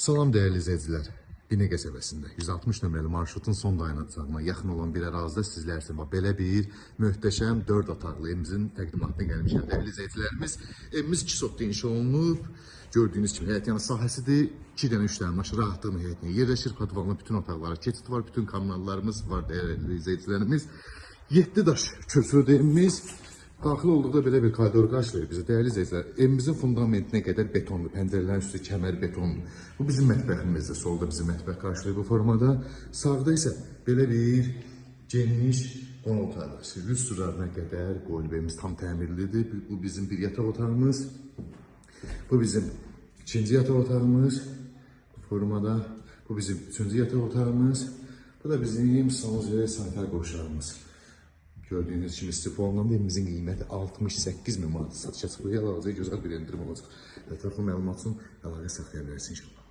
Salam dəyərli izləyicilər. Binə qəsəbəsində 160 nömrəli marşrutun son dayanacağına yaxın olan bir ərazidə sizlər üçün belə bir möhtəşəm 4 otaqlı evimizin təqdimatına gəlmişəm dəyərli izləyicilərimiz. Evimiz 2 sotda inşa olunub. Gördüyünüz kimi həyət yanı sahəsidir. 2 dənə 3 dənə maşın rahatlıqla həyətinə yerləşir. Padvalın bütün otaqları keçid var, bütün kommunallarımız var dəyərli izləyicilərimiz. 7 daş köçürüdü evimiz. Daxil olduqda belə bir koridor qarşılayır bizi. Dəyərli izləyicilər, evimizin fundamentinə qədər betonlu, pəncərələrin üstü kəmər betonlu. Bu bizim mətbəximizdə, solda bizim mətbəx qarşılayır bu formada. Sağda isə belə bir geniş qonaq otağı. Üst sıralarına qədər qoyulub evimiz tam təmirlidir. Bu bizim bir yataq otağımız. Bu bizim ikinci yataq otağımız. Bu formada. Bu bizim üçüncü yataq otağımız. Bu da bizim sanusiya sanitar qovşağımız. Gördüğünüz kimi istifalandan evimizin qiyməti 68.000 manat satışa çıxıyor. Hal-hazırda gözəl bir endirim olacaq. Ətraflı məlumat üçün əlaqə saxlaya bilərsiniz inşallah.